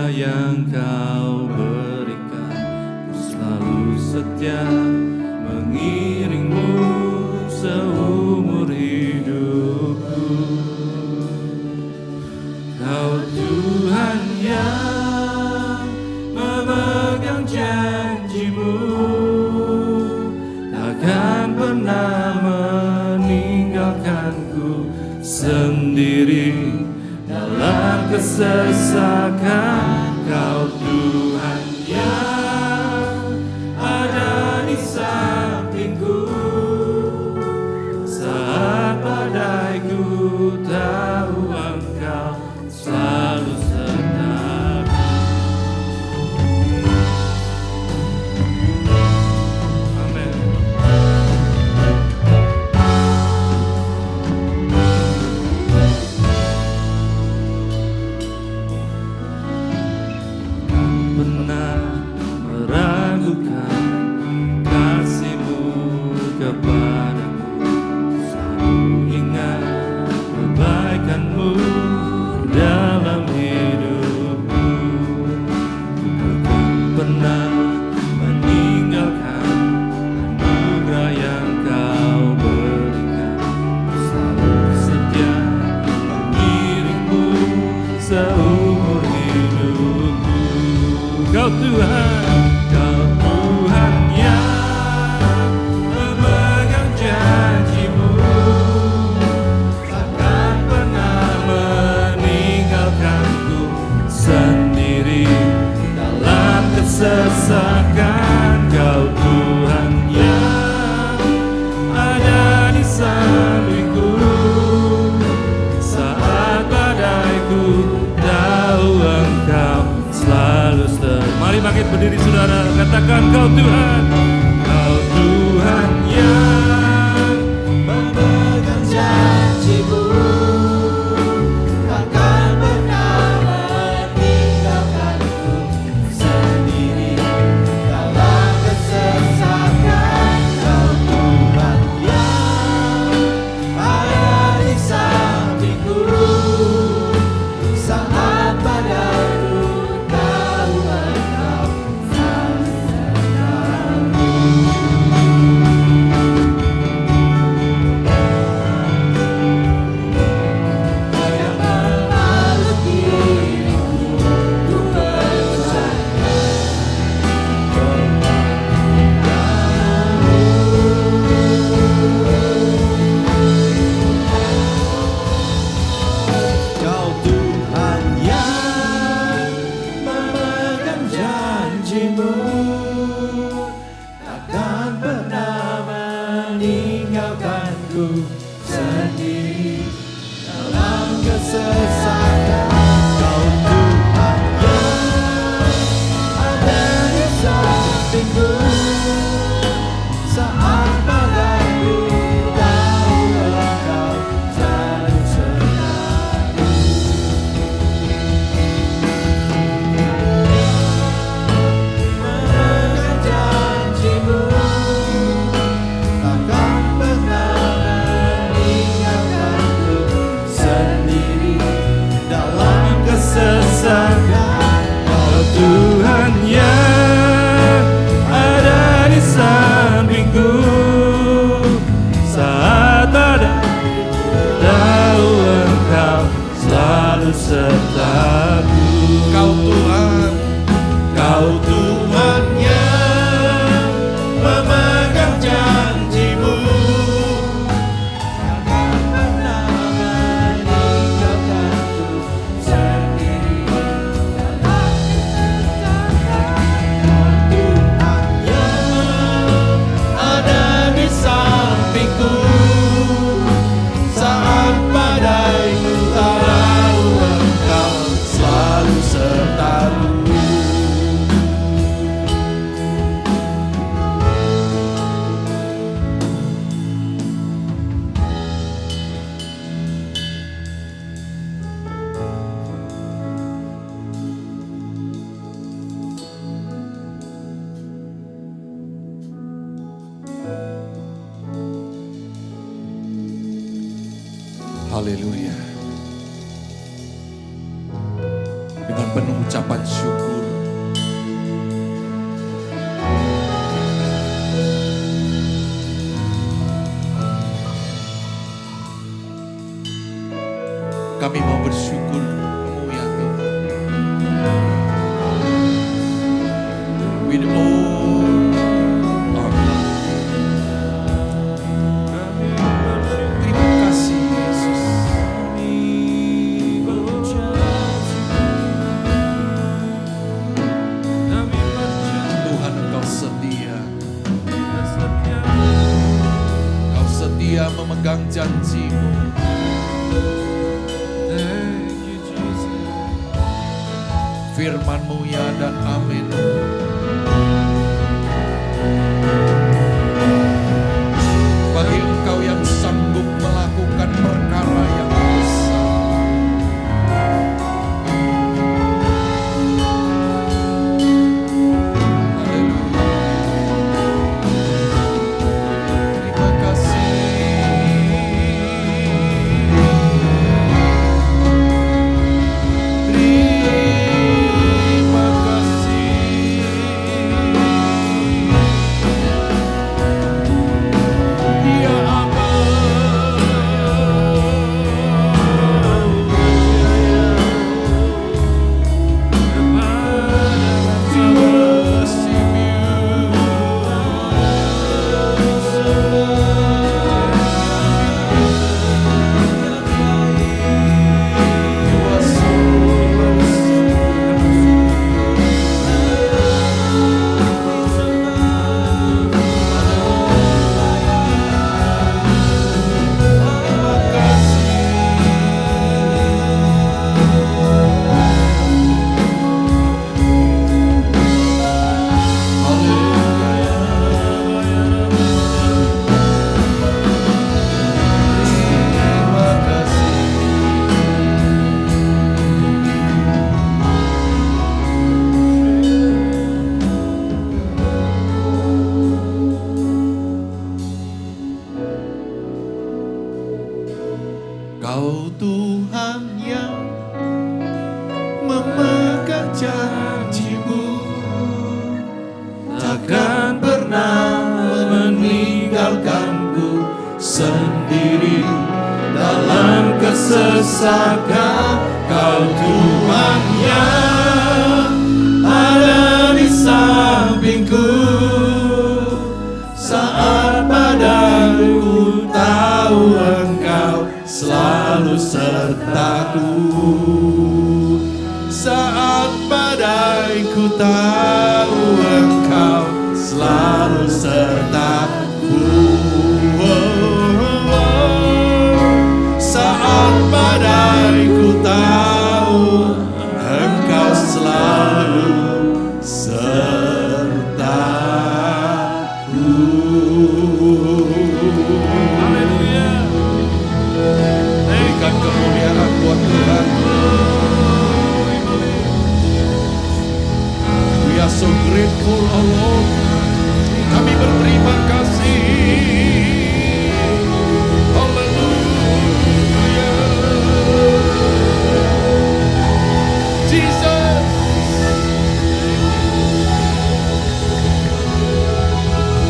anugerah yang kau berikan, ku selalu setia mengiringmu seumur hidupku. Kau Tuhan yang memegang janjimu, takkan pernah meninggalkanku sendiri dalam kesesakan. Kau Tuhan yang ada di sampingku saat badai, ku tahu Engkau selalu sertaku. Amin. Pernah meragukan kasih-Mu kepadaku, selalu ingat kebaikan-Mu dalam hidupku. Takkan pernah meninggalkan anugerah yang Kau berikan, selalu setia mengiringmu seumur hidupku. Kau Tuhan, Kau Tuhan yang memegang janji-Mu, takkan pernah meninggalkanku sendiri dalam kesesakan. Kau Tuhan yang ada di sampingku saat badaiku, tahu Engkau selalu setia. Mari bangkit berdiri saudara, katakan Kau Tuhan, Kau Tuhan yang memegang janji-Mu, takkan pernah meninggalkanku sendiri dalam kesesakan. Kau Tuhan yang ada di sampingku saat badaiku, tahu Engkau selalu sertaku. Yang memeluk diriku, ku percaya Kau Tuhan yang memegang janji-Mu, takkan pernah meninggalkanku sendiri dalam kesesakan. Kau Tuhan yang ada di sampingku saat badaiku, tahu Engkau selalu sertaku. Memegang janji-Mu, takkan pernah meninggalkanku sendiri dalam kesesakan. Kau Tuhan yang ada di sampingku saat badai, tahu Engkau selalu sertaku. Kau Tuhan, Kau Tuhan yang memegang janji-Mu, takkan pernah meninggalkanku sendiri dalam kesesakan. Kau Tuhan yang ada di sampingku saat badaiku, tahu Engkau selalu sertaku. Haleluya. Dengan penuh ucapan syukur. Kami mau bersyukur Kamu ya Tuhan. With all our heart. Terima kasih Yesus. Tuhan Engkau setia. Engkau setia memegang janji-Mu. Firman-Mu ya dan amin. Bagi Engkau yang sanggup melakukan perkara yang besar. Haleluya. Terima kasih. Terima kasih. Ya Aba. We worship you. You are so Terima Kau Tuhan yang memegang janji-Mu, takkan pernah meninggalkanku sendiri dalam kesesakan. Kau Tuhan yang ada di sampingku saat padaku tahu Engkau selalu sertaku. Saat badaiku tahu Engkau selalu sertaku. Saat badaiku tahu Engkau selalu sertaku. Haleluya. Berikan kemuliaan buat Tuhan. We are so grateful, oh Lord. Kami berterima kasih. Haleluya. Jesus.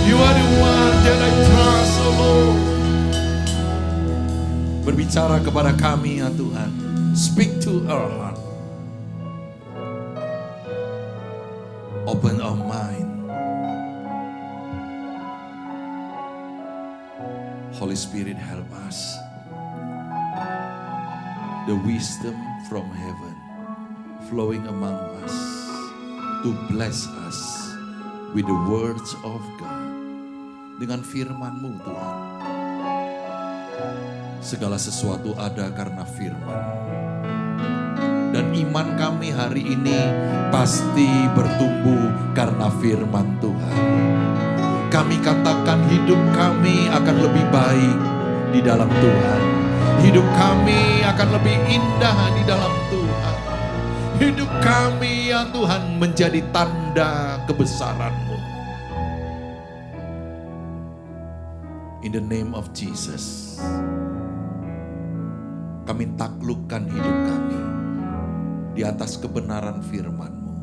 You are the one that I trust, oh Lord. Berbicara kepada kami ya Tuhan. Speak to our heart. Open our mind. Holy Spirit, help us. The wisdom from heaven flowing among us to bless us with the words of God. Dengan firman-Mu Tuhan. Segala sesuatu ada karena firman. Dan iman kami hari ini pasti bertumbuh karena firman Tuhan. Kami katakan hidup kami akan lebih baik di dalam Tuhan. Hidup kami akan lebih indah di dalam Tuhan. Hidup kami ya Tuhan menjadi tanda kebesaran-Mu. In the name of Jesus. Kami taklukkan hidup kami di atas kebenaran firman-Mu.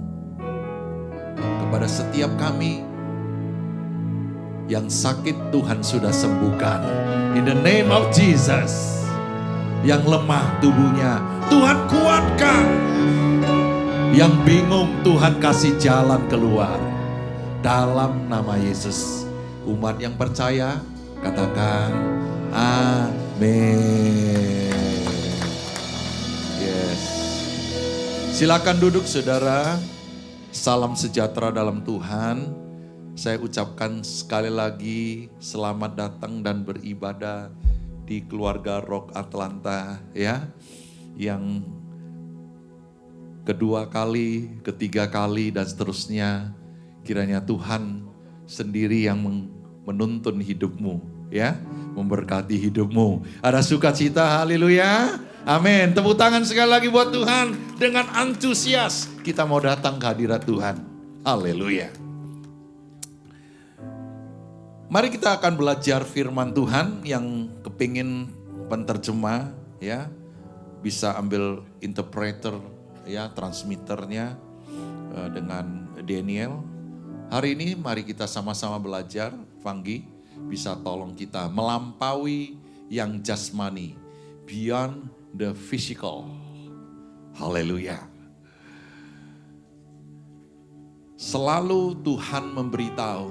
Kepada setiap kami yang sakit Tuhan sudah sembuhkan. In the name of Jesus. Yang lemah tubuhnya Tuhan kuatkan. Yang bingung Tuhan kasih jalan keluar. Dalam nama Yesus. Umat yang percaya katakan amin. Yes. Silakan duduk saudara. Salam sejahtera dalam Tuhan. Saya ucapkan sekali lagi selamat datang dan beribadah di keluarga Rock Atlanta ya. Yang kedua kali, ketiga kali dan seterusnya. Kiranya Tuhan sendiri yang menuntun hidupmu ya. Memberkati hidupmu. Ada sukacita, haleluya. Amin. Tepuk tangan sekali lagi buat Tuhan. Dengan antusias kita mau datang ke hadirat Tuhan. Haleluya. Mari kita akan belajar firman Tuhan yang kepingin penterjemah ya. Bisa ambil interpreter ya, transmitternya dengan Daniel. Hari ini mari kita sama-sama belajar. Fanggi bisa tolong kita melampaui yang jasmani. Beyond the physical. Haleluya. Selalu Tuhan memberitahu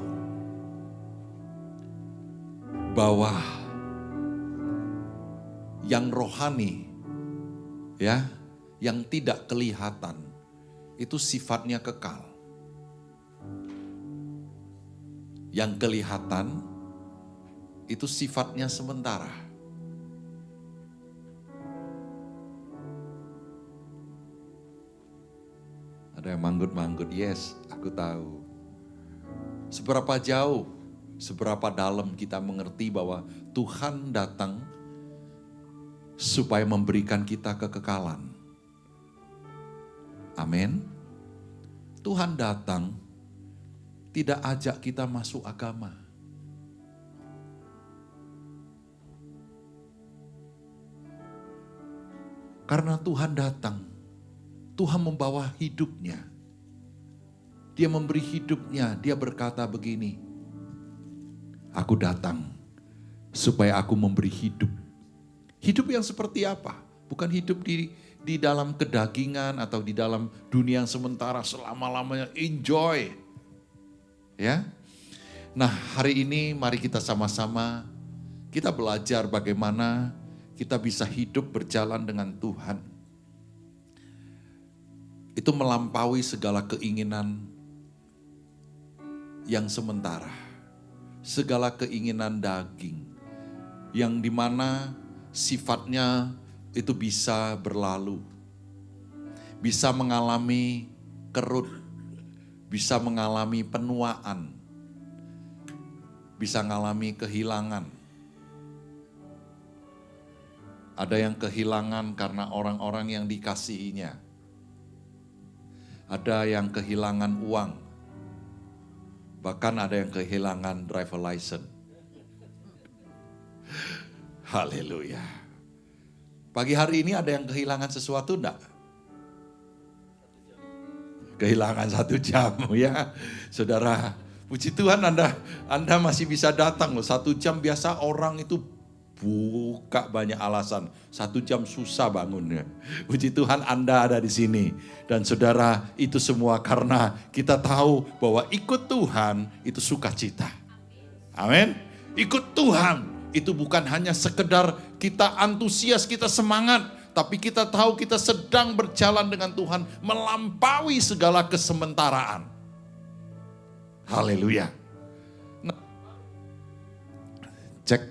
bahwa yang rohani ya, yang tidak kelihatan itu sifatnya kekal. Yang kelihatan itu sifatnya sementara. Ada yang manggut-manggut, yes, aku tahu. Seberapa jauh, seberapa dalam kita mengerti bahwa Tuhan datang supaya memberikan kita kekekalan. Amin. Tuhan datang tidak ajak kita masuk agama. Karena Tuhan datang, Tuhan membawa hidupnya. Dia memberi hidupnya, dia berkata begini, aku datang supaya aku memberi hidup. Hidup yang seperti apa? Bukan hidup di dalam kedagingan atau di dalam dunia yang sementara selama-lamanya enjoy. Ya. Nah, hari ini mari kita sama-sama kita belajar bagaimana kita bisa hidup berjalan dengan Tuhan. Itu melampaui segala keinginan yang sementara. Segala keinginan daging. Yang dimana sifatnya itu bisa berlalu. Bisa mengalami kerut. Bisa mengalami penuaan. Bisa mengalami kehilangan. Ada yang kehilangan karena orang-orang yang dikasihinya. Ada yang kehilangan uang. Bahkan ada yang kehilangan driver license. Haleluya. Pagi hari ini ada yang kehilangan sesuatu enggak? Kehilangan 1 jam ya. Saudara, puji Tuhan Anda masih bisa datang loh. 1 jam biasa orang itu buka banyak alasan. 1 jam susah bangunnya. Puji Tuhan Anda ada di sini. Dan saudara, itu semua karena kita tahu bahwa ikut Tuhan itu sukacita. Amin. Ikut Tuhan itu bukan hanya sekedar kita antusias, kita semangat. Tapi kita tahu kita sedang berjalan dengan Tuhan melampaui segala kesementaraan. Haleluya. Nah, cek.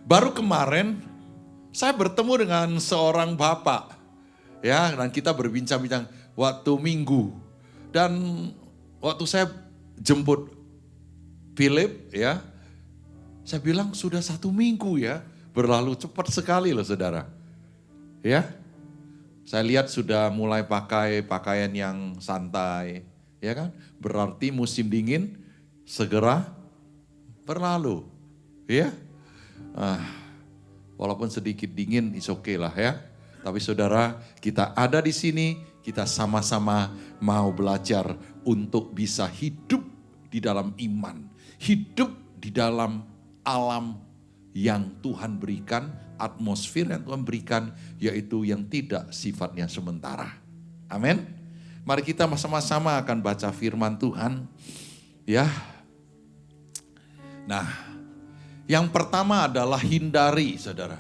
Baru kemarin saya bertemu dengan seorang bapak. Ya, dan kita berbincang-bincang waktu Minggu. Dan waktu saya jemput Philip ya, saya bilang sudah 1 minggu ya. Berlalu cepat sekali loh saudara. Ya, saya lihat sudah mulai pakai pakaian yang santai. Ya kan, berarti musim dingin segera berlalu. Ya. Walaupun sedikit dingin, is okay lah ya. Tapi saudara, kita ada di sini, kita sama-sama mau belajar untuk bisa hidup di dalam iman. Hidup di dalam alam yang Tuhan berikan, atmosfer yang Tuhan berikan, yaitu yang tidak sifatnya sementara. Amin. Mari kita sama-sama akan baca firman Tuhan. Ya. Nah, yang pertama adalah hindari, saudara.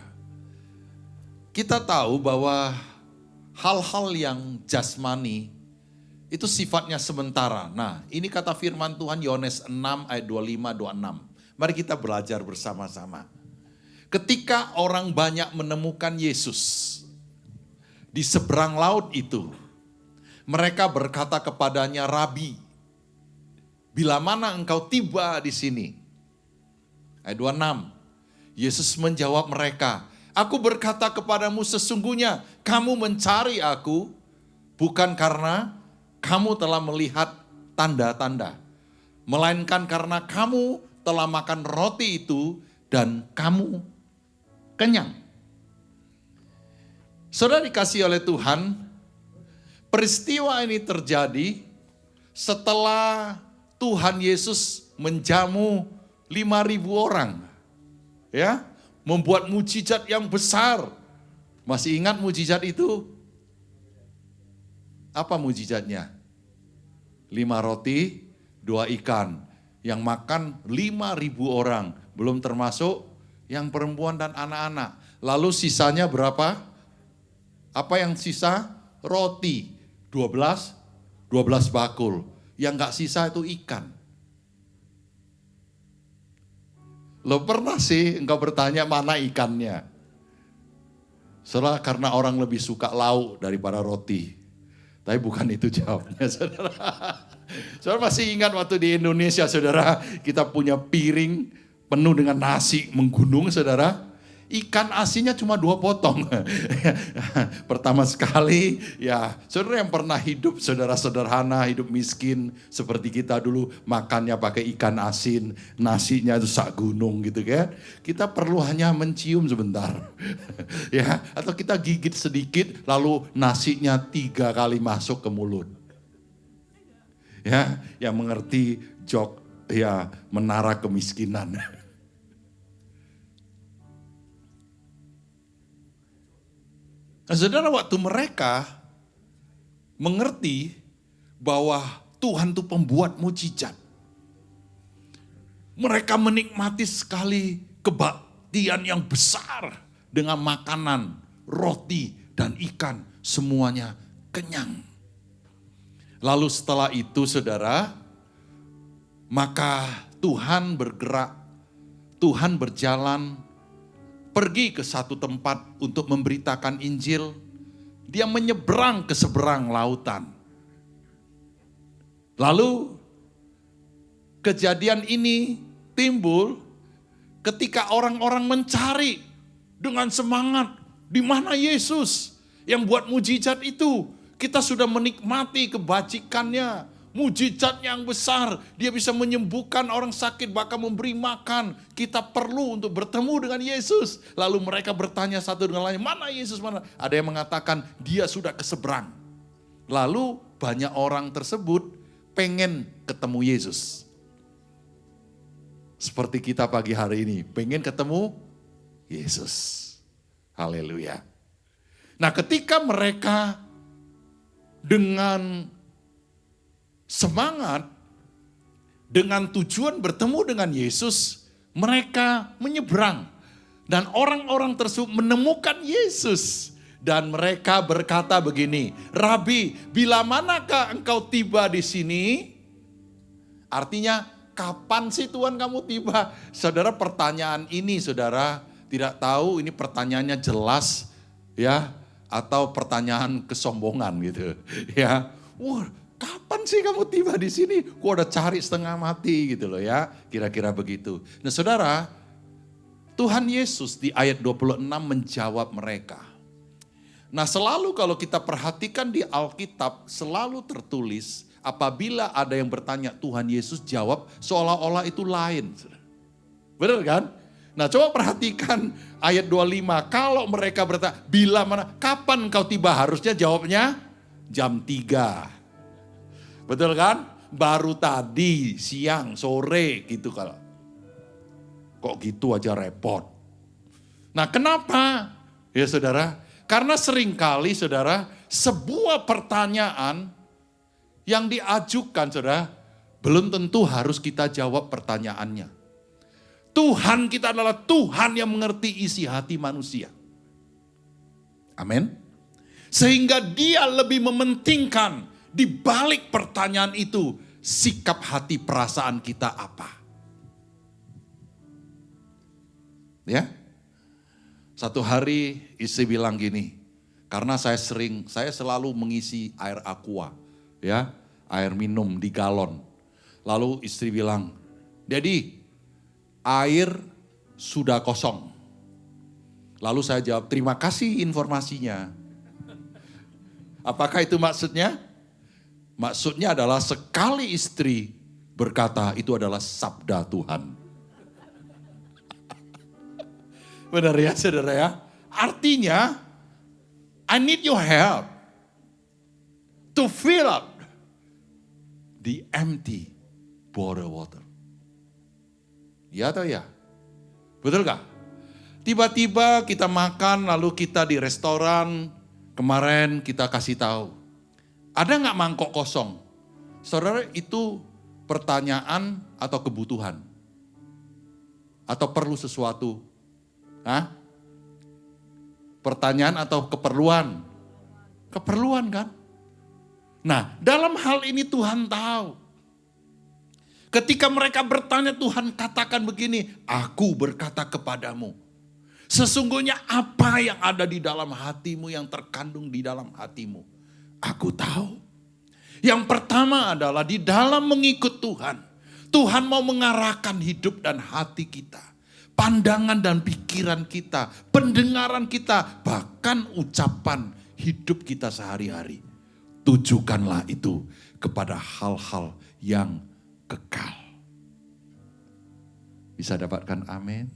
Kita tahu bahwa hal-hal yang jasmani itu sifatnya sementara. Nah, ini kata firman Tuhan Yohanes 6 ayat 25-26. Mari kita belajar bersama-sama. Ketika orang banyak menemukan Yesus di seberang laut itu, mereka berkata kepadanya, "Rabi, bila mana engkau tiba di sini?" Ayat 26. Yesus menjawab mereka, "Aku berkata kepadamu sesungguhnya kamu mencari aku bukan karena kamu telah melihat tanda-tanda, melainkan karena kamu telah makan roti itu dan kamu kenyang." Saudara dikasihi oleh Tuhan, peristiwa ini terjadi setelah Tuhan Yesus menjamu 5.000 orang. Ya, membuat mujizat yang besar. Masih ingat mujizat itu? Apa mujizatnya? 5 roti, 2 ikan. Yang makan 5.000 orang. Belum termasuk yang perempuan dan anak-anak. Lalu sisanya berapa? Apa yang sisa? Roti. 12 bakul. Yang gak sisa itu ikan. Lo pernah sih engkau bertanya mana ikannya? Saudara, karena orang lebih suka lauk daripada roti. Tapi bukan itu jawabnya, saudara. Saudara masih ingat waktu di Indonesia, saudara, kita punya piring penuh dengan nasi menggunung, saudara. Ikan asinnya cuma 2 potong. Pertama sekali, ya saudara yang pernah hidup, saudara sederhana, hidup miskin seperti kita dulu, makannya pakai ikan asin, nasinya itu sak gunung gitu kan. Kita perlu hanya mencium sebentar. Ya, atau kita gigit sedikit lalu nasinya 3 kali masuk ke mulut. Ya, yang mengerti jok ya menara kemiskinan. Nah, saudara, waktu mereka mengerti bahwa Tuhan itu pembuat mujizat, mereka menikmati sekali kebaktian yang besar dengan makanan, roti dan ikan, semuanya kenyang. Lalu setelah itu, saudara, maka Tuhan bergerak, Tuhan berjalan, pergi ke satu tempat untuk memberitakan Injil. Dia menyeberang ke seberang lautan. Lalu kejadian ini timbul ketika orang-orang mencari dengan semangat, di mana Yesus yang buat mujizat itu. Kita sudah menikmati kebajikannya, mujizat yang besar. Dia bisa menyembuhkan orang sakit, bahkan memberi makan. Kita perlu untuk bertemu dengan Yesus. Lalu mereka bertanya satu dengan lain, mana Yesus, mana? Ada yang mengatakan dia sudah ke seberang. Lalu banyak orang tersebut pengen ketemu Yesus. Seperti kita pagi hari ini, pengen ketemu Yesus. Haleluya. Nah, ketika mereka dengan semangat, dengan tujuan bertemu dengan Yesus, mereka menyeberang. Dan orang-orang tersebut menemukan Yesus. Dan mereka berkata begini, "Rabi, bila manakah engkau tiba di sini?" Artinya, kapan sih Tuhan kamu tiba? Saudara, pertanyaan ini, saudara, tidak tahu ini pertanyaannya jelas, ya, atau pertanyaan kesombongan gitu, ya. Wah, kapan sih kamu tiba di sini? Gua udah cari setengah mati gitu loh ya. Kira-kira begitu. Nah, saudara, Tuhan Yesus di ayat 26 menjawab mereka. Nah, selalu kalau kita perhatikan di Alkitab selalu tertulis apabila ada yang bertanya Tuhan Yesus jawab seolah-olah itu lain. Benar kan? Nah, coba perhatikan ayat 25. Kalau mereka bertanya, bila mana, kapan kau tiba? Harusnya jawabnya jam 3. Betul kan? Baru tadi, siang, sore gitu kalau. Kok gitu aja repot. Nah kenapa? Ya saudara, karena seringkali saudara, sebuah pertanyaan yang diajukan saudara, belum tentu harus kita jawab pertanyaannya. Tuhan kita adalah Tuhan yang mengerti isi hati manusia. Amin. Sehingga dia lebih mementingkan di balik pertanyaan itu, sikap hati perasaan kita apa. Ya. Satu hari istri bilang gini, karena saya selalu mengisi air aqua, ya, air minum di galon. Lalu istri bilang, "Daddy, air sudah kosong." Lalu saya jawab, "Terima kasih informasinya." Apakah itu maksudnya? Maksudnya adalah sekali istri berkata, itu adalah sabda Tuhan. Benar ya saudara ya? Artinya, I need your help to fill up the empty bottle water. Ya atau ya? Betul gak? Tiba-tiba kita makan lalu kita di restoran, kemarin kita kasih tahu. Ada gak mangkok kosong? Saudara, itu pertanyaan atau kebutuhan? Atau perlu sesuatu? Hah? Pertanyaan atau keperluan? Keperluan kan? Nah, dalam hal ini Tuhan tahu. Ketika mereka bertanya, Tuhan katakan begini, "Aku berkata kepadamu, sesungguhnya apa yang ada di dalam hatimu, yang terkandung di dalam hatimu, aku tahu." Yang pertama adalah di dalam mengikut Tuhan, Tuhan mau mengarahkan hidup dan hati kita. Pandangan dan pikiran kita, pendengaran kita, bahkan ucapan hidup kita sehari-hari. Tujukanlah itu kepada hal-hal yang kekal. Bisa dapatkan amin?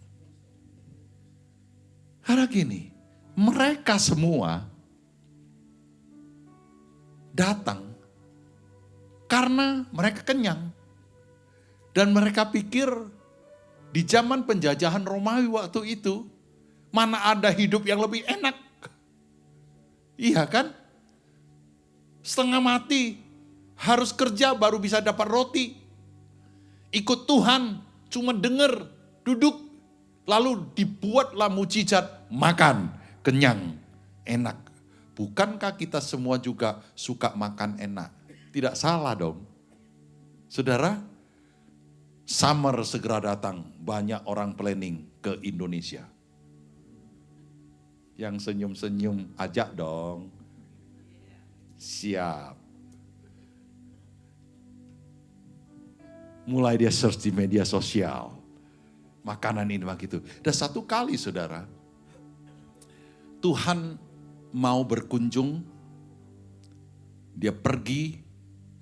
Karena gini, mereka semua datang karena mereka kenyang. Dan mereka pikir di zaman penjajahan Romawi waktu itu, mana ada hidup yang lebih enak. Iya kan? Setengah mati, harus kerja baru bisa dapat roti. Ikut Tuhan, cuma dengar, duduk, lalu dibuatlah mujizat, makan, kenyang, enak. Bukankah kita semua juga suka makan enak? Tidak salah dong. Saudara, summer segera datang, banyak orang planning ke Indonesia. Yang senyum-senyum, ajak dong. Siap. Mulai dia search di media sosial. Makanan ini begitu. Dan satu kali saudara, Tuhan mau berkunjung, dia pergi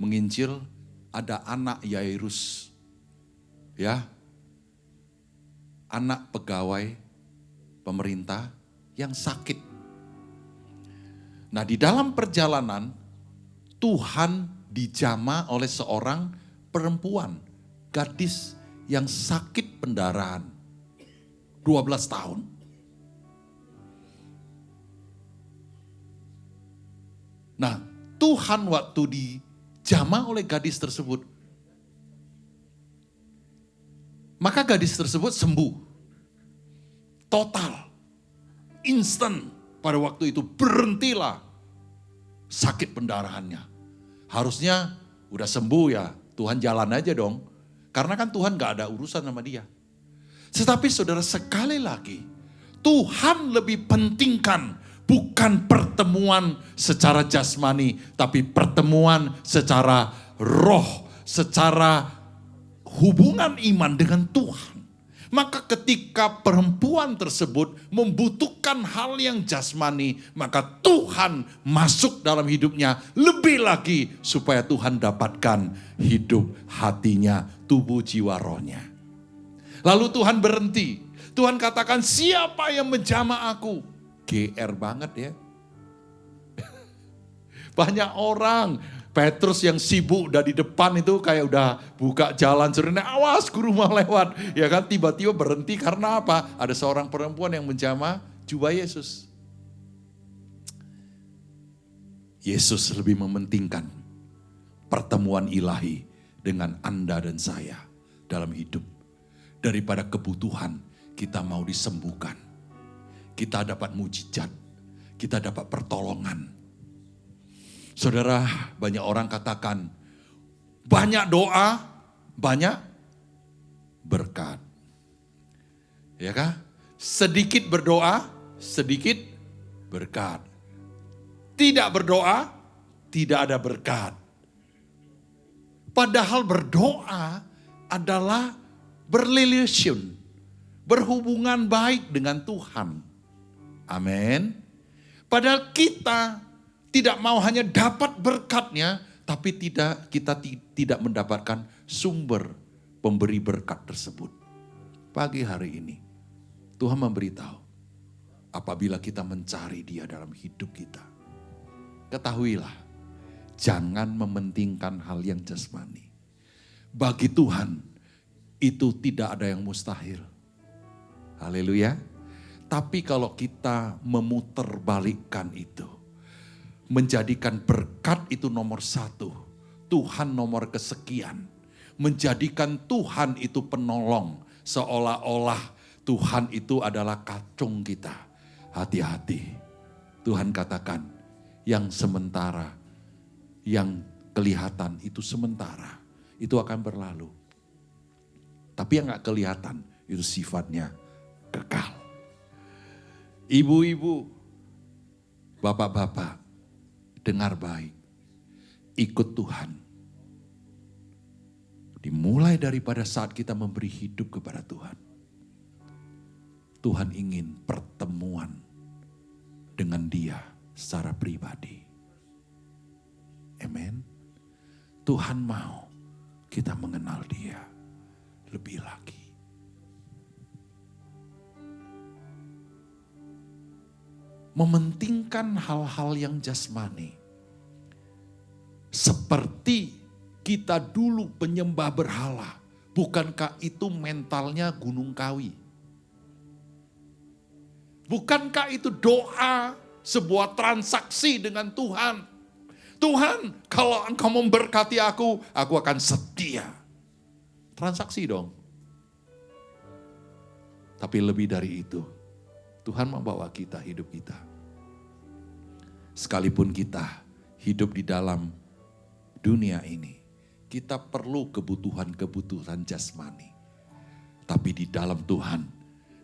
menginjil, ada anak Yairus. Ya, anak pegawai pemerintah yang sakit. Nah, di dalam perjalanan Tuhan dijamah oleh seorang perempuan, gadis yang sakit pendarahan 12 tahun. Nah, Tuhan waktu dijamah oleh gadis tersebut, maka gadis tersebut sembuh. Total. Instan. Pada waktu itu berhentilah sakit pendarahannya. Harusnya udah sembuh ya. Tuhan jalan aja dong. Karena kan Tuhan gak ada urusan sama dia. Tetapi saudara, sekali lagi, Tuhan lebih pentingkan bukan pertemuan secara jasmani, tapi pertemuan secara roh, secara hubungan iman dengan Tuhan. Maka ketika perempuan tersebut membutuhkan hal yang jasmani, maka Tuhan masuk dalam hidupnya lebih lagi supaya Tuhan dapatkan hidup hatinya, tubuh jiwa rohnya. Lalu Tuhan berhenti. Tuhan katakan, "Siapa yang menjamah aku?" GR banget ya. Banyak orang, Petrus yang sibuk udah di depan itu kayak udah buka jalan sebenarnya, awas guru mau lewat. Ya kan, tiba-tiba berhenti karena apa? Ada seorang perempuan yang menjamah jubah Yesus. Yesus lebih mementingkan pertemuan ilahi dengan Anda dan saya dalam hidup. Daripada kebutuhan kita mau disembuhkan. Kita dapat mujizat, kita dapat pertolongan. Saudara, banyak orang katakan, banyak doa, banyak berkat. Ya kan? Sedikit berdoa, sedikit berkat. Tidak berdoa, tidak ada berkat. Padahal berdoa adalah berrelation, berhubungan baik dengan Tuhan. Amin. Padahal kita tidak mau hanya dapat berkatnya, tapi kita tidak mendapatkan sumber pemberi berkat tersebut. Pagi hari ini, Tuhan memberitahu, apabila kita mencari Dia dalam hidup kita, ketahuilah, jangan mementingkan hal yang jasmani. Bagi Tuhan, itu tidak ada yang mustahil. Haleluya. Tapi kalau kita memutarbalikkan itu, menjadikan berkat itu nomor satu, Tuhan nomor kesekian, menjadikan Tuhan itu penolong, seolah-olah Tuhan itu adalah kacung kita. Hati-hati. Tuhan katakan, yang sementara, yang kelihatan itu sementara, itu akan berlalu. Tapi yang gak kelihatan itu sifatnya kekal. Ibu-ibu, bapak-bapak, dengar baik. Ikut Tuhan. Dimulai daripada saat kita memberi hidup kepada Tuhan. Tuhan ingin pertemuan dengan Dia secara pribadi. Amen. Tuhan mau kita mengenal Dia lebih lagi. Mementingkan hal-hal yang jasmani. Seperti kita dulu penyembah berhala. Bukankah itu mentalnya Gunung Kawi? Bukankah itu doa, sebuah transaksi dengan Tuhan? Tuhan, kalau Engkau memberkati aku akan setia. Transaksi dong. Tapi lebih dari itu, Tuhan membawa kita, hidup kita. Sekalipun kita hidup di dalam dunia ini, kita perlu kebutuhan-kebutuhan jasmani. Tapi di dalam Tuhan,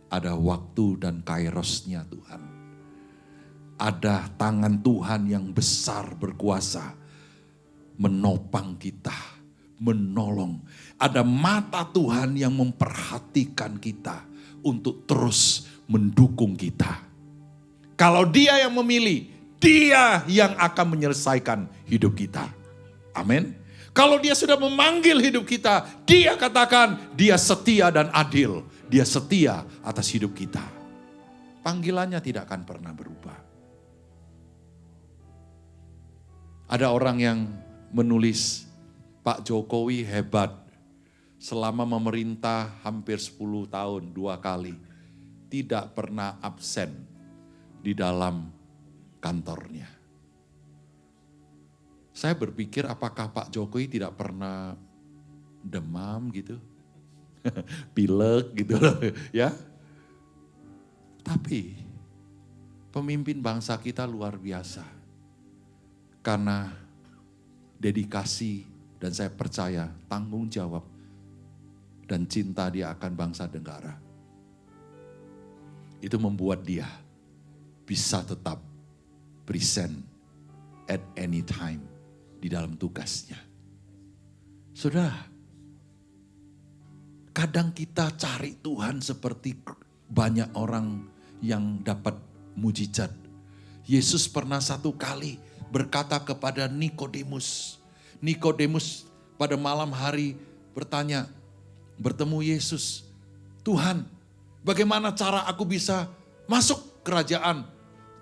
ada waktu dan kairosnya Tuhan. Ada tangan Tuhan yang besar berkuasa, menopang kita, menolong. Ada mata Tuhan yang memperhatikan kita untuk terus mendukung kita. Kalau Dia yang memilih, Dia yang akan menyelesaikan hidup kita. Amin. Kalau Dia sudah memanggil hidup kita, Dia katakan Dia setia dan adil. Dia setia atas hidup kita. Panggilannya tidak akan pernah berubah. Ada orang yang menulis, Pak Jokowi hebat. Selama memerintah hampir 10 tahun, 2 kali. Tidak pernah absen di dalam kantornya. Saya berpikir apakah Pak Jokowi tidak pernah demam gitu. Pilek gitu loh ya. Tapi pemimpin bangsa kita luar biasa. Karena dedikasi dan saya percaya tanggung jawab dan cinta dia akan bangsa negara. Itu membuat dia bisa tetap present at any time di dalam tugasnya. Saudara, kadang kita cari Tuhan seperti banyak orang yang dapat mujizat. Yesus pernah satu kali berkata kepada Nikodemus. Nikodemus pada malam hari bertanya, bertemu Yesus. Tuhan, bagaimana cara aku bisa masuk kerajaan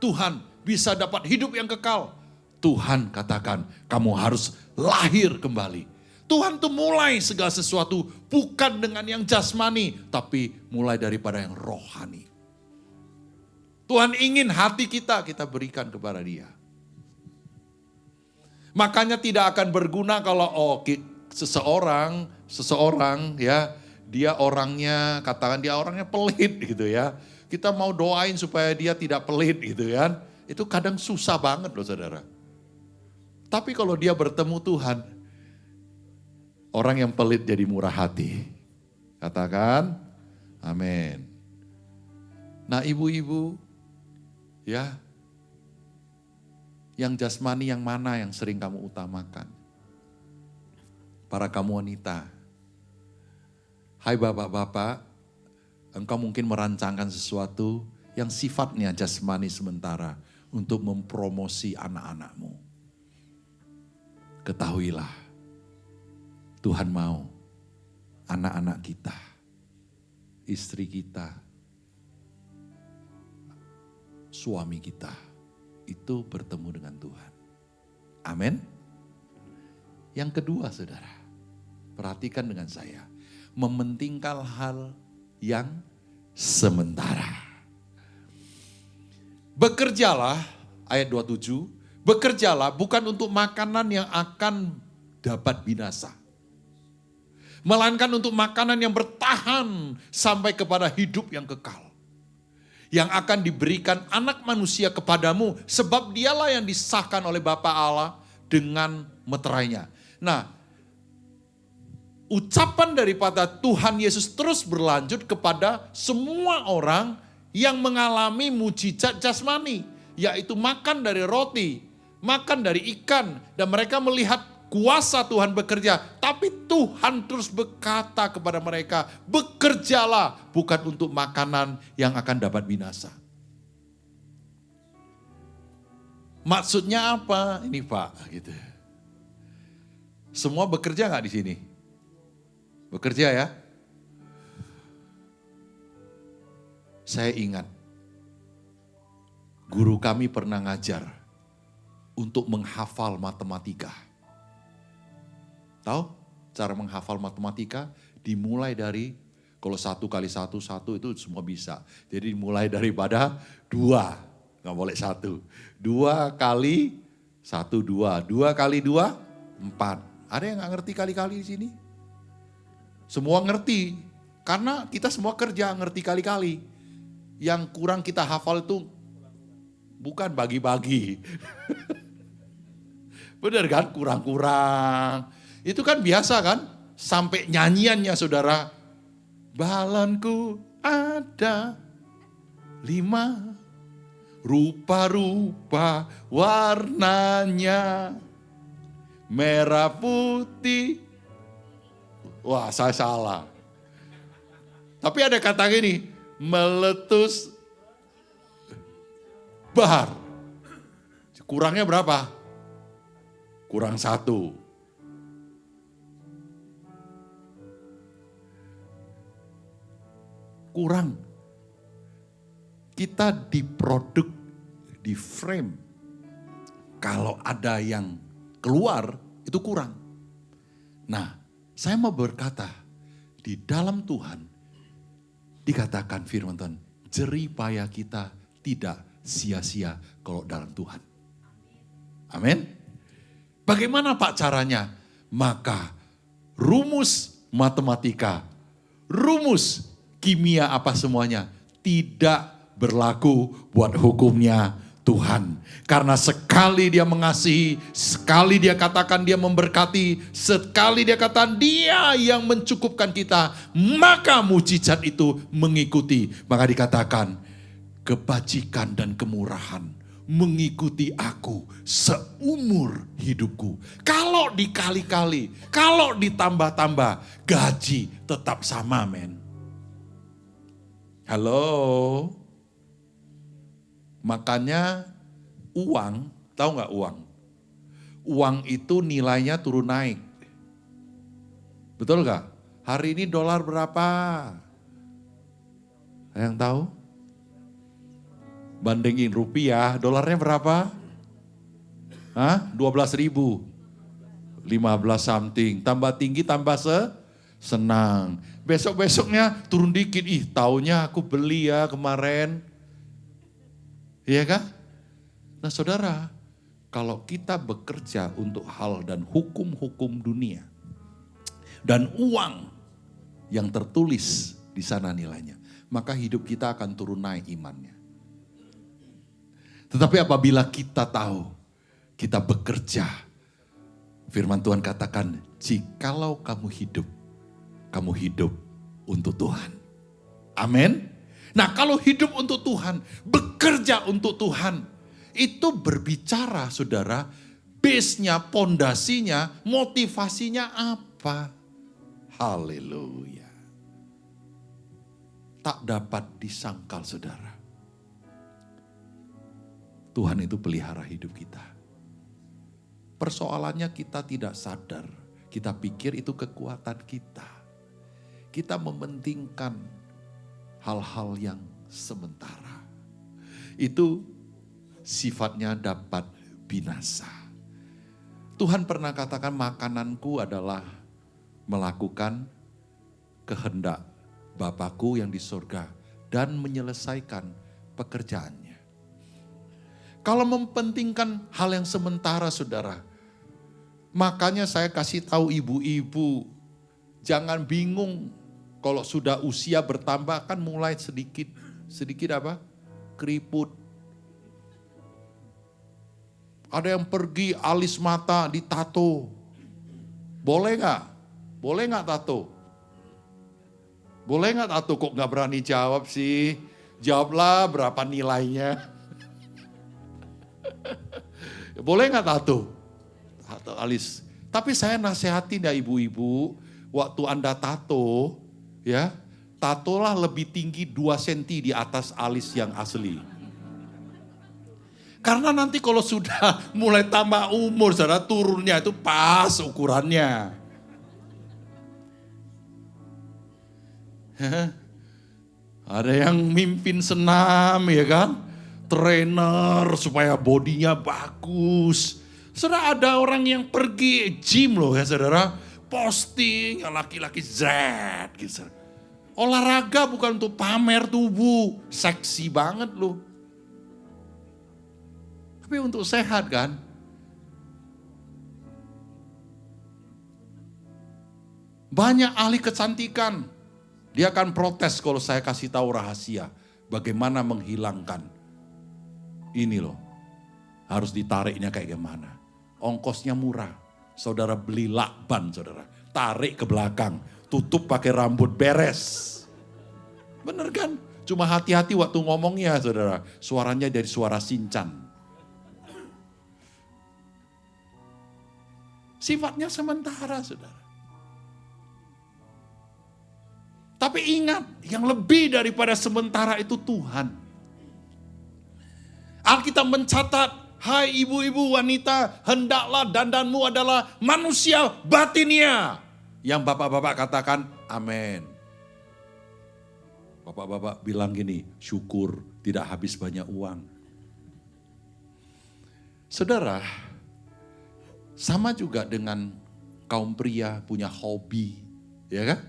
Tuhan, bisa dapat hidup yang kekal? Tuhan katakan, kamu harus lahir kembali. Tuhan tuh mulai segala sesuatu bukan dengan yang jasmani, tapi mulai daripada yang rohani. Tuhan ingin hati kita berikan kepada Dia. Makanya tidak akan berguna kalau seseorang ya, dia orangnya, katakan dia orangnya pelit gitu ya. Kita mau doain supaya dia tidak pelit gitu kan. Itu kadang susah banget loh saudara. Tapi kalau dia bertemu Tuhan, orang yang pelit jadi murah hati. Katakan, amin. Nah ibu-ibu, ya, yang jasmani yang mana yang sering kamu utamakan? Para kamu wanita, hai bapak-bapak, engkau mungkin merancangkan sesuatu yang sifatnya jasmani sementara untuk mempromosi anak-anakmu. Ketahuilah, Tuhan mau anak-anak kita, istri kita, suami kita, itu bertemu dengan Tuhan. Amin. Yang kedua saudara, perhatikan dengan saya. Mementingkan hal yang sementara. Bekerjalah, ayat 27, bekerjalah bukan untuk makanan yang akan dapat binasa. Melainkan untuk makanan yang bertahan sampai kepada hidup yang kekal. Yang akan diberikan anak manusia kepadamu, sebab dialah yang disahkan oleh Bapa Allah dengan meterainya. Nah, ucapan daripada Tuhan Yesus terus berlanjut kepada semua orang yang mengalami mujizat jasmani, yaitu makan dari roti, makan dari ikan, dan mereka melihat kuasa Tuhan bekerja, tapi Tuhan terus berkata kepada mereka, bekerjalah bukan untuk makanan yang akan dapat binasa. Maksudnya apa? Ini Pak, gitu. Semua bekerja nggak di sini? Bekerja ya? Saya ingat, guru kami pernah ngajar untuk menghafal matematika. Tahu cara menghafal matematika? Dimulai dari, kalau 1 kali 1, 1 itu semua bisa. Jadi dimulai daripada 2, nggak boleh 1. 2 kali 1, 2. 2 kali 2, 4. Ada yang nggak ngerti kali-kali di sini? Semua ngerti, karena kita semua kerja ngerti kali-kali. Yang kurang kita hafal itu bukan bagi-bagi. Benar kan? Kurang-kurang. Itu kan biasa kan? Sampai nyanyiannya saudara. Balanku ada 5, rupa-rupa warnanya, merah putih. Wah, saya salah. Tapi ada kata gini, meletus bahar. Kurangnya berapa? Kurang 1. Kurang. Kita diproduk, di frame. Kalau ada yang keluar, itu kurang. Nah, saya mau berkata, di dalam Tuhan, dikatakan firman Tuhan, jerih payah kita tidak sia-sia kalau dalam Tuhan. Amin. Bagaimana Pak caranya? Maka rumus matematika, rumus kimia apa semuanya tidak berlaku buat hukumnya Tuhan. Karena sekali dia mengasihi, sekali dia katakan dia memberkati, sekali dia katakan dia yang mencukupkan kita, maka mujizat itu mengikuti. Maka dikatakan kebajikan dan kemurahan mengikuti aku seumur hidupku. Kalau dikali-kali, kalau ditambah-tambah, gaji tetap sama men. Halo. Makanya uang, tahu nggak uang? Uang itu nilainya turun naik. Betul nggak? Hari ini dolar berapa? Ada yang tahu? Bandingin rupiah, dolarnya berapa? Hah? 12.000. 15 something. Tambah tinggi tambah senang. Besok-besoknya turun dikit. Ih, taunya aku beli ya kemarin. Iya kan? Nah saudara, kalau kita bekerja untuk hal dan hukum-hukum dunia. Dan uang yang tertulis di sana nilainya. Maka hidup kita akan turun naik imannya. Tetapi apabila kita tahu, kita bekerja. Firman Tuhan katakan, jikalau kamu hidup untuk Tuhan. Amin. Nah kalau hidup untuk Tuhan, bekerja untuk Tuhan, itu berbicara saudara, base-nya, pondasinya, motivasinya apa? Haleluya. Tak dapat disangkal saudara. Tuhan itu pelihara hidup kita. Persoalannya kita tidak sadar. Kita pikir itu kekuatan kita. Kita mementingkan hal-hal yang sementara. Itu sifatnya dapat binasa. Tuhan pernah katakan makananku adalah melakukan kehendak Bapakku yang di surga dan menyelesaikan pekerjaannya. Kalau mempentingkan hal yang sementara saudara, makanya saya kasih tahu ibu-ibu, jangan bingung kalau sudah usia bertambah kan mulai sedikit apa? Keriput. Ada yang pergi alis mata ditato. Boleh nggak? Boleh nggak tato? Boleh nggak tato? Kok nggak berani jawab sih? Jawablah berapa nilainya. Boleh nggak tato? Tato alis. Tapi saya nasihatin ya ibu-ibu, waktu Anda tato, ya, tatolah lebih tinggi 2 cm di atas alis yang asli. Karena nanti kalau sudah mulai tambah umur, saudara, turunnya itu pas ukurannya. Ada yang mimpin senam ya kan, trainer supaya bodinya bagus. Saudara, ada orang yang pergi gym loh ya saudara, posting yang laki-laki Z gitu. Olahraga bukan untuk pamer tubuh, seksi banget loh. Tapi untuk sehat kan. Banyak ahli kecantikan, dia akan protes kalau saya kasih tahu rahasia. Bagaimana menghilangkan. Ini loh, harus ditariknya kayak gimana. Ongkosnya murah. Saudara beli lakban saudara, tarik ke belakang, tutup pakai rambut beres. Bener kan? Cuma hati-hati waktu ngomongnya saudara, suaranya dari suara Sinchan. Sifatnya sementara saudara. Tapi ingat, yang lebih daripada sementara itu Tuhan. Alkitab mencatat, hai ibu-ibu wanita, hendaklah dandanmu adalah manusia batinnya. Yang bapak-bapak katakan, amin. Bapak-bapak bilang gini, syukur tidak habis banyak uang. Saudara, sama juga dengan kaum pria punya hobi, ya kan?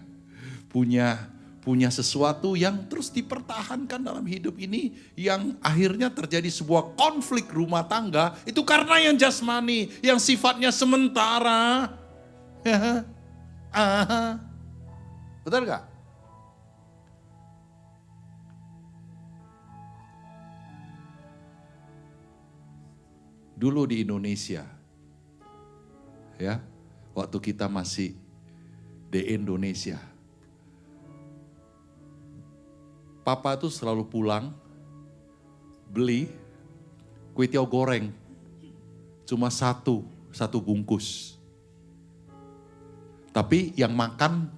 Punya sesuatu yang terus dipertahankan dalam hidup ini, yang akhirnya terjadi sebuah konflik rumah tangga, itu karena yang jasmani, yang sifatnya sementara. Betul gak? Dulu di Indonesia, ya, waktu kita masih di Indonesia, Papa tuh selalu pulang beli kue tiaw goreng, cuma satu bungkus. Tapi yang makan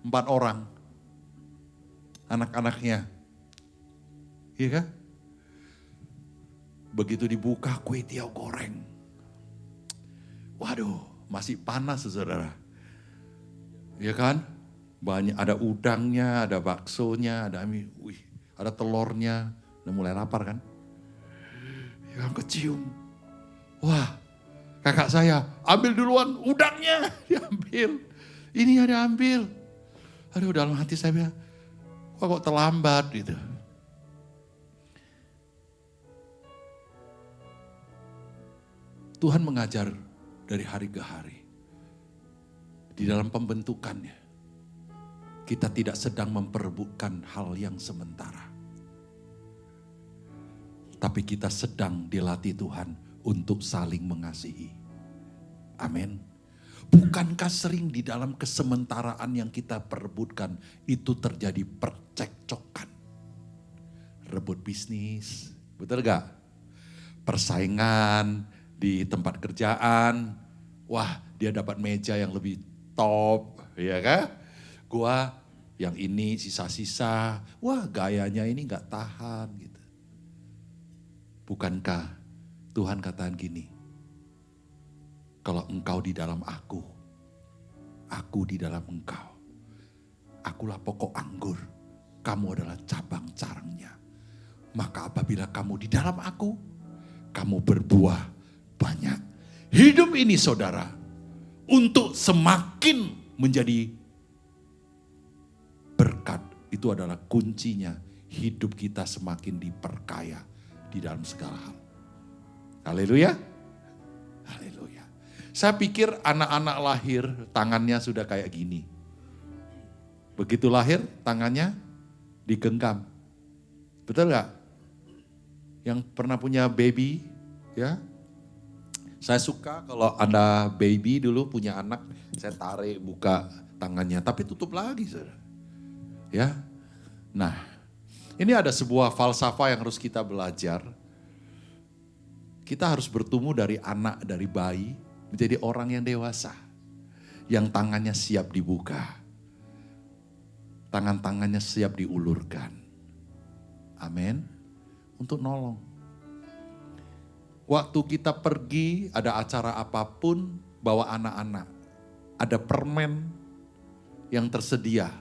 4 orang, anak-anaknya, iya kan? Begitu dibuka kue tiaw goreng, waduh, masih panas saudara. Ya kan? Banyak, ada udangnya, ada baksonya, ada telurnya. Udah mulai lapar kan? Yang kecium. Wah, Kakak saya, ambil duluan udangnya, diambil. Ini ada ambil. Aduh, dalam hati saya bilang, kok terlambat gitu. Tuhan mengajar dari hari ke hari. Di dalam pembentukannya, kita tidak sedang memperebutkan hal yang sementara. Tapi kita sedang dilatih Tuhan untuk saling mengasihi. Amin. Bukankah sering di dalam kesementaraan yang kita perebutkan itu terjadi percekcokan? Rebut bisnis, betul gak? Persaingan di tempat kerjaan, wah dia dapat meja yang lebih top, ya kan? Gua yang ini sisa-sisa, wah gayanya ini gak tahan gitu. Bukankah Tuhan katakan gini, kalau engkau di dalam aku di dalam engkau. Akulah pokok anggur, kamu adalah cabang carangnya. Maka apabila kamu di dalam aku, kamu berbuah banyak. Hidup ini saudara, untuk semakin menjadi berkat, itu adalah kuncinya. Hidup kita semakin diperkaya di dalam segala hal. Haleluya. Haleluya. Saya pikir anak-anak lahir tangannya sudah kayak gini. Begitu lahir tangannya digenggam. Betul gak? Yang pernah punya baby, ya. Saya suka kalau ada baby dulu punya anak, saya tarik buka tangannya, tapi tutup lagi, saudara. Ya. Nah, ini ada sebuah falsafah yang harus kita belajar. Kita harus bertumbuh dari anak, dari bayi, menjadi orang yang dewasa. Yang tangannya siap dibuka. Tangan-tangannya siap diulurkan. Amin. Untuk nolong. Waktu kita pergi, ada acara apapun, bawa anak-anak. Ada permen yang tersedia.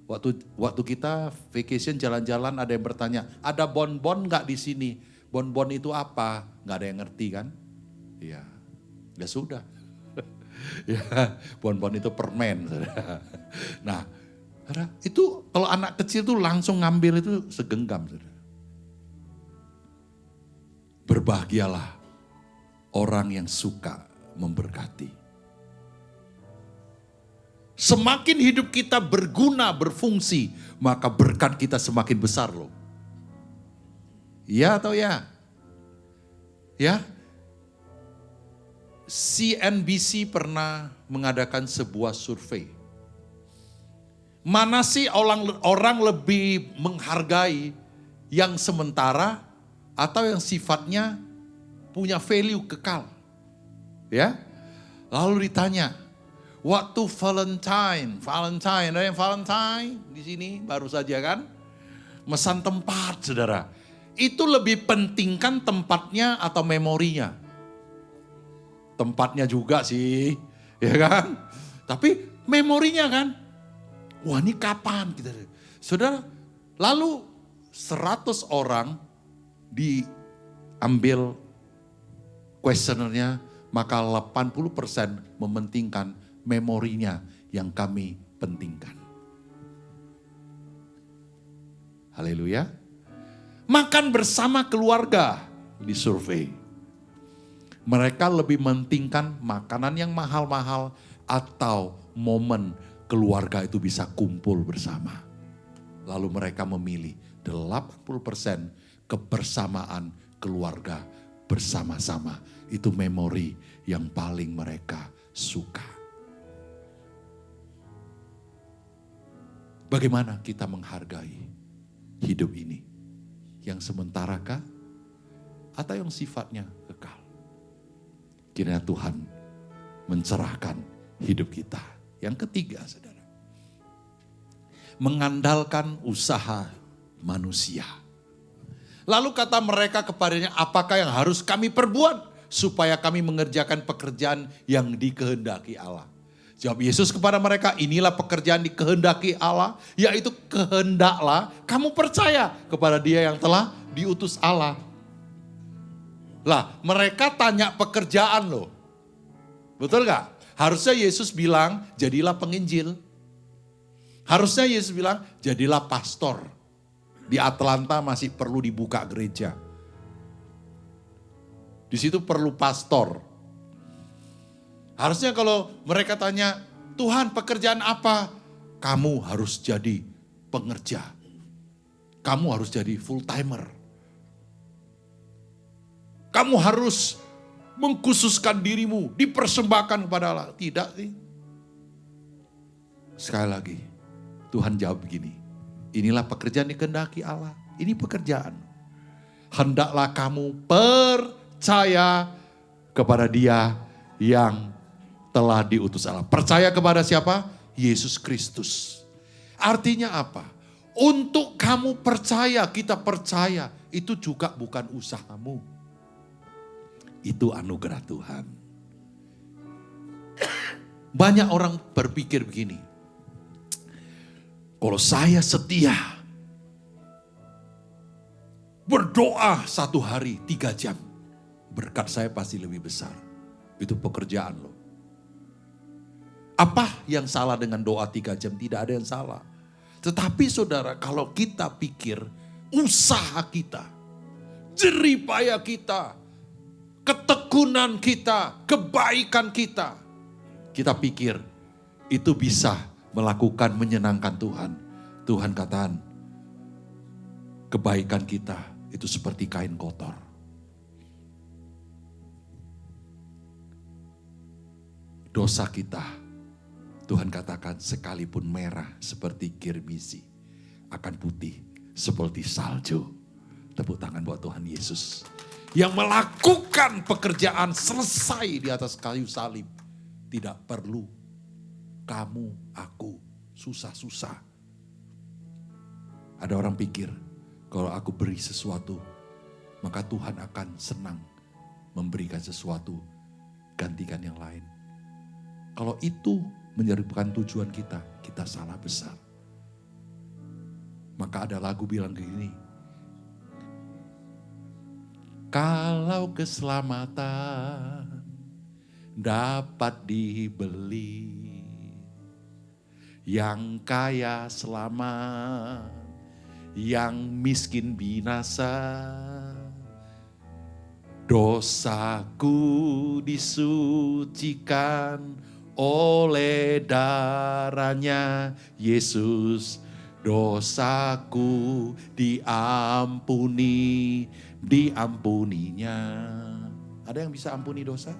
Waktu kita vacation jalan-jalan, ada yang bertanya, ada bonbon gak di sini? Bonbon itu apa? Gak ada yang ngerti kan? Iya, ya sudah. Ya, bonbon itu permen. Nah, itu kalau anak kecil tuh langsung ngambil itu segenggam. Berbahagialah orang yang suka memberkati. Semakin hidup kita berguna, berfungsi, maka berkat kita semakin besar loh. Ya atau ya? Ya? CNBC pernah mengadakan sebuah survei. Mana sih orang lebih menghargai yang sementara atau yang sifatnya punya value kekal? Ya? Lalu ditanya, waktu Valentine, ada yang Valentine di sini baru saja kan? Mesan tempat, saudara. Itu lebih pentingkan tempatnya atau memorinya? Tempatnya juga sih, ya kan? Tapi memorinya kan? Wah ini kapan? Saudara, lalu 100 orang diambil kuesionernya, maka 80% mementingkan memorinya yang kami pentingkan. Haleluya. Makan bersama keluarga di survei. Mereka lebih mementingkan makanan yang mahal-mahal atau momen keluarga itu bisa kumpul bersama. Lalu mereka memilih 80% kebersamaan keluarga bersama-sama. Itu memori yang paling mereka suka. Bagaimana kita menghargai hidup ini? Yang sementarakah atau yang sifatnya kekal? Kiranya Tuhan mencerahkan hidup kita. Yang ketiga, saudara. Mengandalkan usaha manusia. Lalu kata mereka kepadanya, apakah yang harus kami perbuat supaya kami mengerjakan pekerjaan yang dikehendaki Allah? Jawab Yesus kepada mereka, inilah pekerjaan dikehendaki Allah, yaitu kehendaklah kamu percaya kepada Dia yang telah diutus Allah. Lah, mereka tanya pekerjaan loh. Betul gak? Harusnya Yesus bilang, jadilah penginjil. Harusnya Yesus bilang, jadilah pastor. Di Atlanta masih perlu dibuka gereja. Di situ perlu pastor. Harusnya kalau mereka tanya, Tuhan pekerjaan apa? Kamu harus jadi pengerja. Kamu harus jadi full timer. Kamu harus mengkhususkan dirimu, dipersembahkan kepada Allah. Tidak sih. Sekali lagi, Tuhan jawab begini. Inilah pekerjaan dikehendaki Allah. Ini pekerjaan. Hendaklah kamu percaya kepada Dia yang telah diutus Allah. Percaya kepada siapa? Yesus Kristus. Artinya apa? Untuk kamu percaya, kita percaya. Itu juga bukan usahamu. Itu anugerah Tuhan. Banyak orang berpikir begini. Kalau saya setia, berdoa 1 hari 3 jam, berkat saya pasti lebih besar. Itu pekerjaan loh. Apa yang salah dengan doa 3 jam? Tidak ada yang salah. Tetapi saudara, kalau kita pikir usaha kita, jerih payah kita, ketekunan kita, kebaikan kita, kita pikir itu bisa melakukan menyenangkan Tuhan. Tuhan katakan, kebaikan kita itu seperti kain kotor. Dosa kita, Tuhan katakan sekalipun merah seperti kirmisi, akan putih seperti salju. Tepuk tangan buat Tuhan Yesus. Yang melakukan pekerjaan selesai di atas kayu salib. Tidak perlu kamu, aku, susah-susah. Ada orang pikir, kalau aku beri sesuatu, maka Tuhan akan senang memberikan sesuatu, gantikan yang lain. Kalau itu menjadi bukan tujuan kita, kita salah besar. Maka ada lagu bilang gini, kalau keselamatan dapat dibeli, yang kaya selamat, yang miskin binasa, dosaku disucikan oleh darahnya Yesus, dosaku diampuninya. Ada yang bisa ampuni dosa?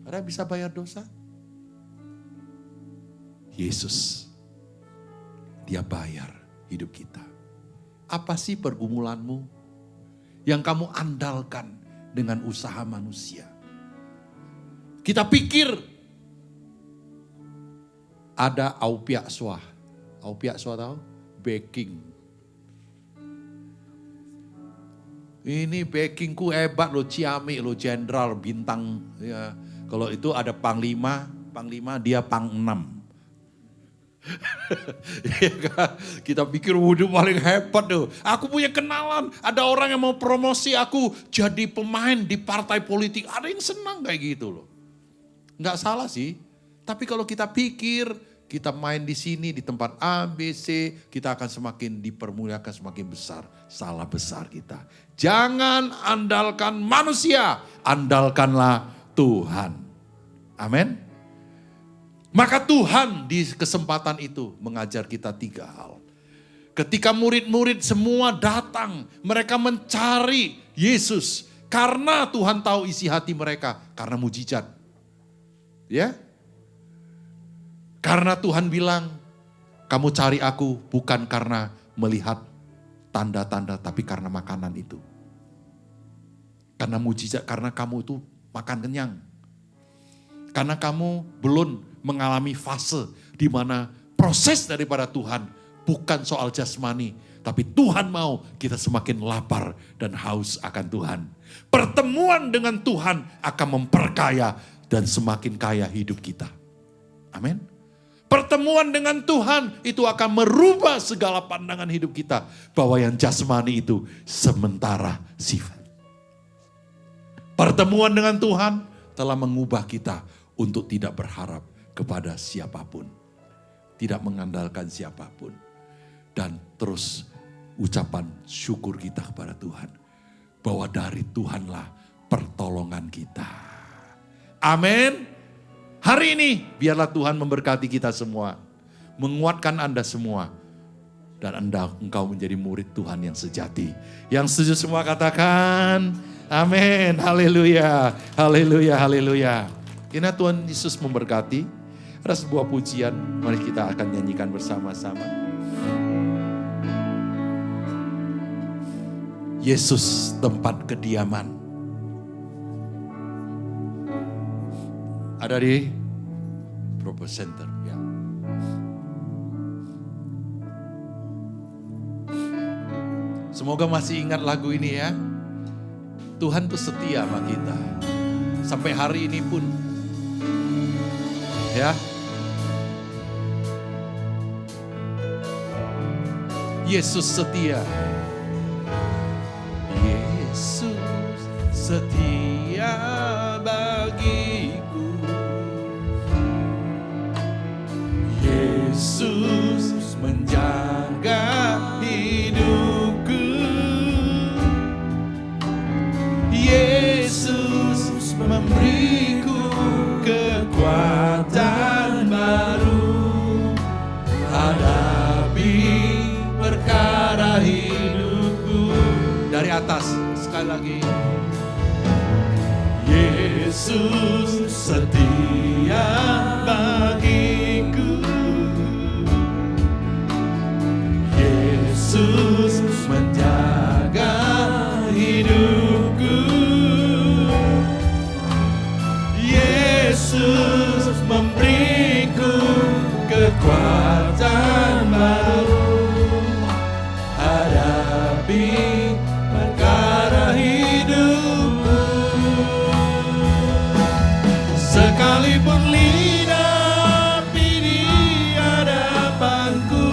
Ada yang bisa bayar dosa? Yesus, Dia bayar hidup kita. Apa sih pergumulanmu yang kamu andalkan dengan usaha manusia? Kita pikir ada aupiak swah. Aupiak swah tahu? Baking. Ini bakingku hebat loh, ciamik loh, jenderal, bintang. Ya. Kalau itu ada panglima dia pang 6. Ya kan? Kita pikir wudhu paling hebat tuh. Aku punya kenalan, ada orang yang mau promosi aku jadi pemain di partai politik. Ada yang senang kayak gitu loh. Nggak salah sih. Tapi kalau kita pikir kita main di sini di tempat A, B, C, kita akan semakin dipermuliakan, semakin besar. Salah besar kita. Jangan andalkan manusia, andalkanlah Tuhan. Amin. Maka Tuhan di kesempatan itu mengajar kita 3 hal. Ketika murid-murid semua datang, mereka mencari Yesus. Karena Tuhan tahu isi hati mereka, karena mujizat. Ya. Karena Tuhan bilang, kamu cari aku bukan karena melihat tanda-tanda, tapi karena makanan itu. Karena mujizat, karena kamu itu makan kenyang. Karena kamu belum mengalami fase di mana proses daripada Tuhan bukan soal jasmani, tapi Tuhan mau kita semakin lapar dan haus akan Tuhan. Pertemuan dengan Tuhan akan memperkaya dan semakin kaya hidup kita. Amin. Pertemuan dengan Tuhan itu akan merubah segala pandangan hidup kita bahwa yang jasmani itu sementara sifat. Pertemuan dengan Tuhan telah mengubah kita untuk tidak berharap kepada siapapun. Tidak mengandalkan siapapun. Dan terus ucapan syukur kita kepada Tuhan. Bahwa dari Tuhanlah pertolongan kita. Amin. Hari ini biarlah Tuhan memberkati kita semua. Menguatkan Anda semua. Dan engkau menjadi murid Tuhan yang sejati. Yang setuju semua katakan amin. Haleluya. Haleluya. Haleluya. Kiranya Tuhan Yesus memberkati. Ada sebuah pujian. Mari kita akan nyanyikan bersama-sama. Yesus tempat kediaman. Ada di Proper Center. Ya. Semoga masih ingat lagu ini ya. Tuhan tuh setia sama kita. Sampai hari ini pun. Ya. Yesus setia. Yesus setia bagiku. Yesus menjaga hidupku. Yesus memberiku kekuatan baru hadapi perkara hidupku. Dari atas sekali lagi. Yesus setia bagiku. Yesus menjaga hidupku. Yesus memberiku kekuatan baru hadapi perkara hidupku. Sekalipun lidah di hadapanku,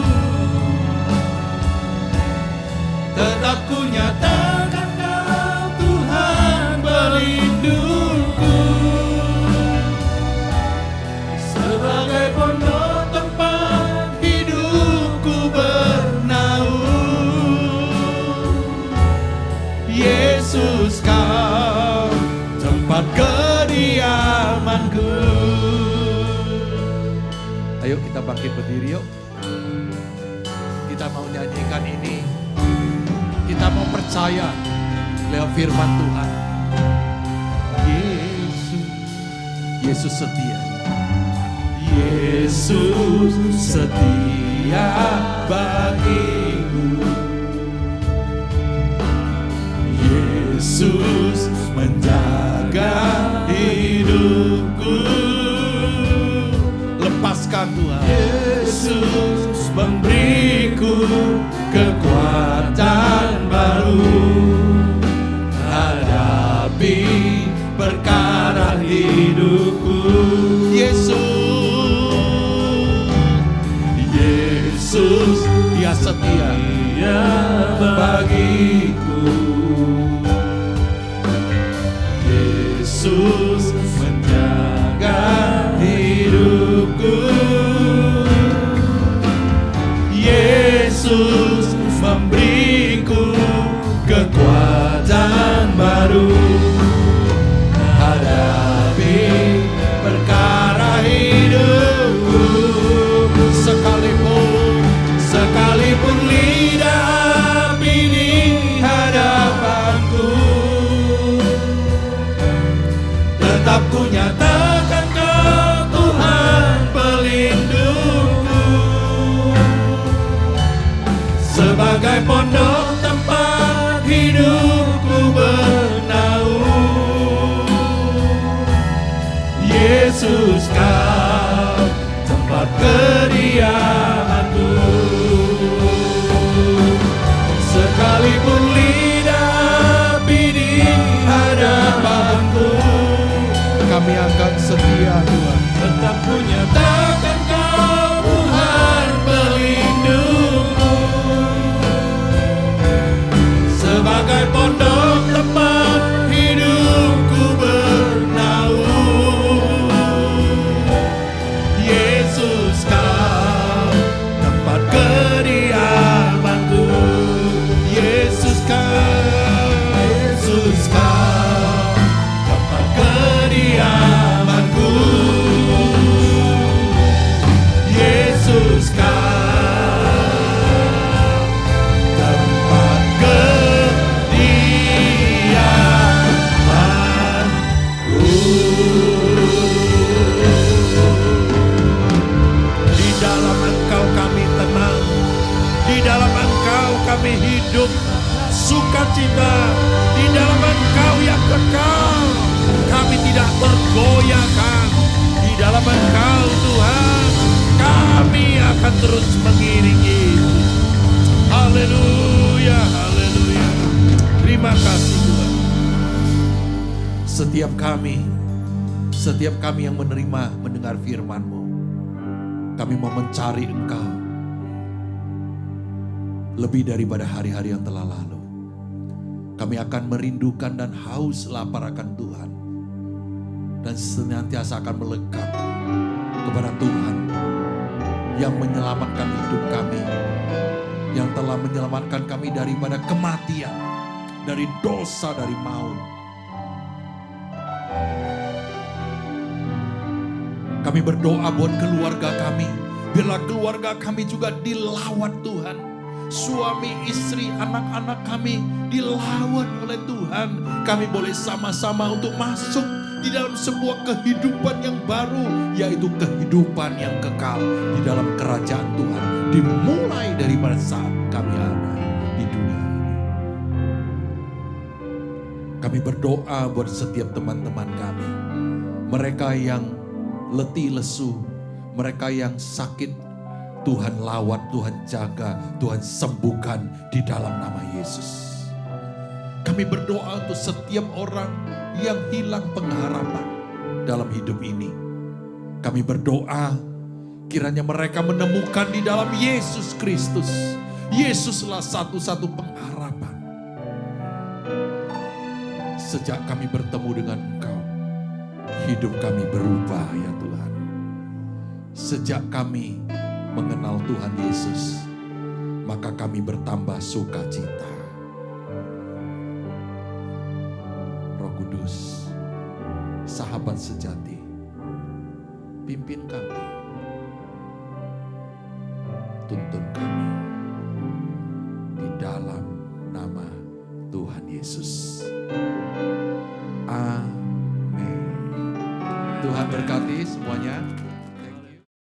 tetap ku nyatakan Kau Tuhan pelindungku. Sebagai pondok tempat hidupku bernaung. Yesus Kau tempat kediamanku. Ayo kita bangkit berdiri yuk. Kita mau nyanyikan ini. Kita mau percaya lewat firman Tuhan. Yesus setia. Yesus setia bagiku. Yesus menjaga hidupku. Lepaskan Tuhan. Yesus memberiku kekuatan baru hadapi perkara hidupku. Yesus Dia setia bagiku. Yesus menjaga hidupku. Yesus memberiku kekuatan baru hadapi perkara hidupku. Sekalipun lidah di hadapanku, tetap ku nyatakan Kau Tuhan pelindungku. Sebagai pondok tempat hidupku bernaung. Yesus Kau tempat kediamanku. Sekalipun lidah di hadapanku, kami akan setia Tuhan. Tetap ku nyatakan Kau Tuhan pelindungku. Sebagai pondok tempat hidupku bernaung. tempat kediaman-Mu. Di dalam Engkau kami tenang, di dalam Engkau kami hidup sukacita, di dalam Engkau yang kekal kami tidak tergoyahkan. Di dalam Engkau Tuhan kami akan terus mengiringi. Haleluya, haleluya. Terima kasih Tuhan. Setiap kami yang mendengar firman-Mu, kami mau mencari Engkau lebih daripada hari-hari yang telah lalu. Kami akan merindukan dan haus lapar akan Tuhan, dan senantiasa akan melekat kepada Tuhan yang menyelamatkan hidup kami, yang telah menyelamatkan kami daripada kematian, dari dosa, dari maut. Kami berdoa buat keluarga kami, biarlah keluarga kami juga dilawat Tuhan. Suami, istri, anak-anak kami dilawat oleh Tuhan. Kami boleh sama-sama untuk masuk di dalam sebuah kehidupan yang baru, yaitu kehidupan yang kekal di dalam kerajaan Tuhan, dimulai dari pada saat kami ada di dunia ini. Kami berdoa buat setiap teman-teman kami, mereka yang letih lesu, mereka yang sakit, Tuhan lawat, Tuhan jaga, Tuhan sembuhkan di dalam nama Yesus. Kami berdoa untuk setiap orang yang hilang pengharapan dalam hidup ini. Kami berdoa kiranya mereka menemukan di dalam Yesus Kristus. Yesuslah satu-satu pengharapan. Sejak kami bertemu dengan Engkau, hidup kami berubah ya Tuhan. Sejak kami mengenal Tuhan Yesus, maka kami bertambah sukacita. Roh Kudus, sahabat sejati, pimpin kami, tuntun kami di dalam nama Tuhan Yesus. Amin. Tuhan berkati semuanya.